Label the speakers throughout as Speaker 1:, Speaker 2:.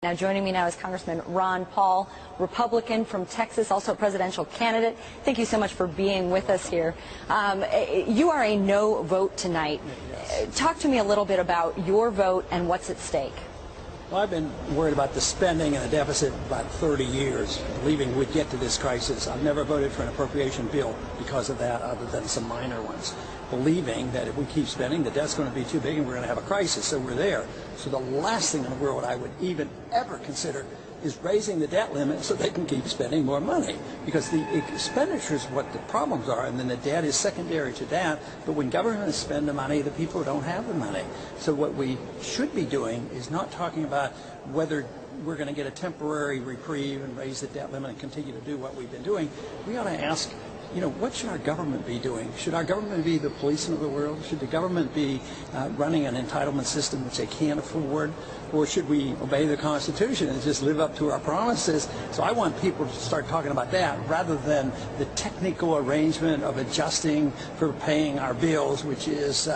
Speaker 1: Now joining me now is Congressman Ron Paul, Republican from Texas, also a presidential candidate. Thank you so much for being with us here. You are a no vote tonight. Yes. Talk to me a little bit about your vote and what's at stake.
Speaker 2: Well, I've been worried about the spending and the deficit for about 30 years, believing we'd get to this crisis. I've never voted for an appropriation bill because of that, other than some minor ones, believing that if we keep spending, the debt's going to be too big and we're going to have a crisis, so we're there. So the last thing in the world I would even ever consider is raising the debt limit so they can keep spending more money, because the expenditures are what the problems are, and then the debt is secondary to that. But when governments spend the money, the people don't have the money. So what we should be doing is not talking about whether we're going to get a temporary reprieve and raise the debt limit and continue to do what we've been doing. We ought to ask, what should our government be doing? Should our government be the policeman of the world? Should the government be running an entitlement system which they can't afford? Or should we obey the Constitution and just live up to our promises? So I want people to start talking about that rather than the technical arrangement of adjusting for paying our bills, which is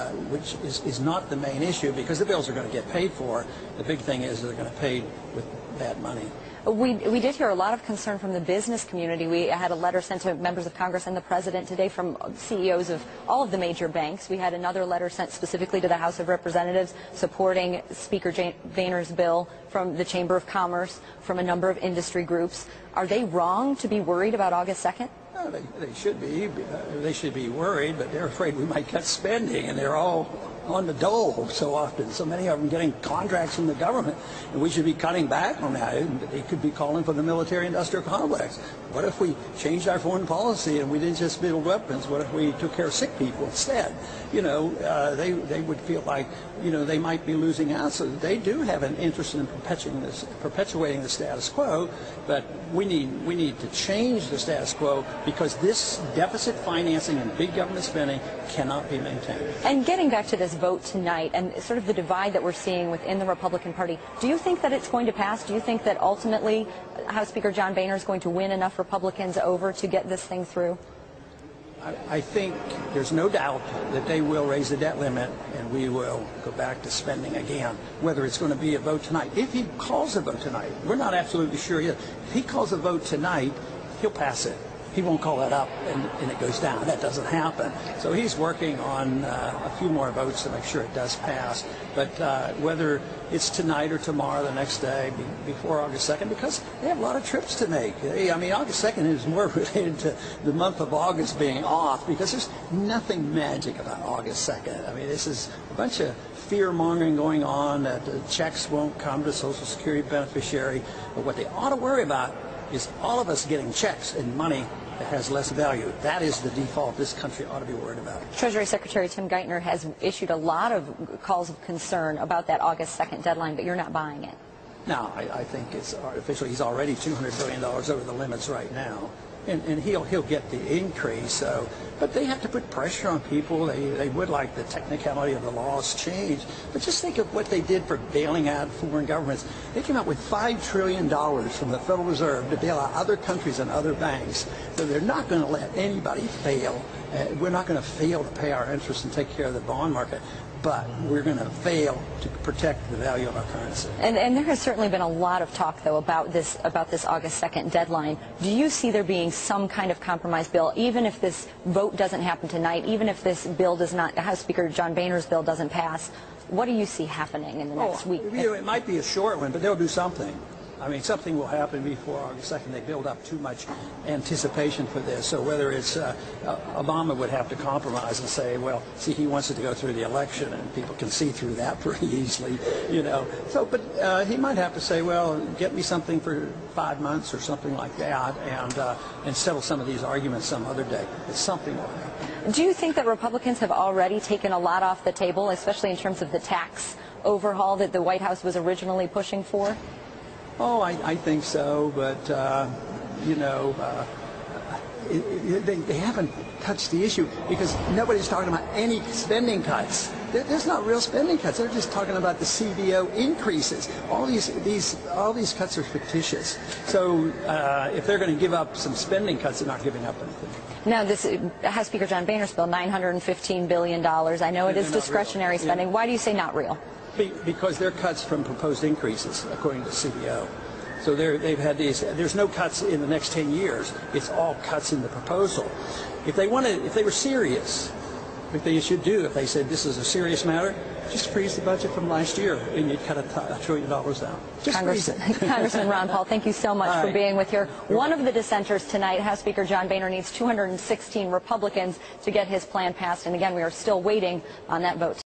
Speaker 2: not the main issue, because the bills are going to get paid for. The big thing is they're going to pay with bad money.
Speaker 1: We did hear a lot of concern from the business community. We had a letter sent to members of Congress and the President today from CEOs of all of the major banks. We had another letter sent specifically to the House of Representatives supporting Speaker Boehner's bill from the Chamber of Commerce, from a number of industry groups. Are they wrong to be worried about August 2nd?
Speaker 2: No, they should be. They should be worried, but they're afraid we might cut spending, and they're all on the dole so often. So many of them getting contracts from the government, and we should be cutting back on that. They could be calling for the military-industrial complex. What if we changed our foreign policy and we didn't just build weapons? What if we took care of sick people instead? They would feel like, they might be losing out. So they do have an interest in perpetuating the status quo, but we need to change the status quo, because this deficit financing and big government spending cannot be maintained.
Speaker 1: And getting back to this vote tonight and sort of the divide that we're seeing within the Republican Party, do you think that it's going to pass? Do you think that ultimately House Speaker John Boehner is going to win enough Republicans over to get this thing through?
Speaker 2: I think there's no doubt that they will raise the debt limit, and we will go back to spending again. Whether it's going to be a vote tonight, if he calls a vote tonight, we're not absolutely sure yet. If he calls a vote tonight, he'll pass it. He won't call that up and it goes down. That doesn't happen. So he's working on a few more votes to make sure it does pass. But whether it's tonight or tomorrow, the next day, before August 2nd, because they have a lot of trips to make. August 2nd is more related to the month of August being off, because there's nothing magic about August 2nd. This is a bunch of fear-mongering going on, that the checks won't come to Social Security beneficiary. But what they ought to worry about is all of us getting checks and money that has less value. That is the default this country ought to be worried about.
Speaker 1: Treasury Secretary Tim Geithner has issued a lot of calls of concern about that August 2nd deadline, but you're not buying it.
Speaker 2: No, I think it's artificial. He's already $200 billion over the limits right now. And he'll get the increase. But they have to put pressure on people. They would like the technicality of the laws changed. But just think of what they did for bailing out foreign governments. They came out with $5 trillion from the Federal Reserve to bail out other countries and other banks. So they're not going to let anybody fail. We're not going to fail to pay our interest and take care of the bond market. But we're going to fail to protect the value of our currency.
Speaker 1: And there has certainly been a lot of talk, though, about this August 2nd deadline. Do you see there being some kind of compromise bill, even if this vote doesn't happen tonight, even if this bill does not, House Speaker John Boehner's bill doesn't pass? What do you see happening in the next week?
Speaker 2: It might be a short one, but they'll do something. Something will happen before August 2nd. They build up too much anticipation for this. So whether it's Obama would have to compromise and say, well, see, he wants it to go through the election, and people can see through that pretty easily, So, but he might have to say, well, get me something for 5 months or something like that, and settle some of these arguments some other day. But something will happen.
Speaker 1: Do you think that Republicans have already taken a lot off the table, especially in terms of the tax overhaul that the White House was originally pushing for?
Speaker 2: Oh, I think so, but, they haven't touched the issue, because nobody's talking about any spending cuts. There's not real spending cuts. They're just talking about the CBO increases. All these cuts are fictitious. So if they're going to give up some spending cuts, they're not giving up anything.
Speaker 1: Now, this House Speaker John Boehner's bill, $915 billion. I know it is discretionary spending. Why do you say not real?
Speaker 2: Because they're cuts from proposed increases, according to CBO. So they've had these. There's no cuts in the next 10 years. It's all cuts in the proposal. If they were serious, what they should do, if they said this is a serious matter, just freeze the budget from last year, and you'd cut $1 trillion down. Just freeze it.
Speaker 1: Congressman Ron Paul, thank you so much for being with here. One of the dissenters tonight, House Speaker John Boehner, needs 216 Republicans to get his plan passed. And again, we are still waiting on that vote.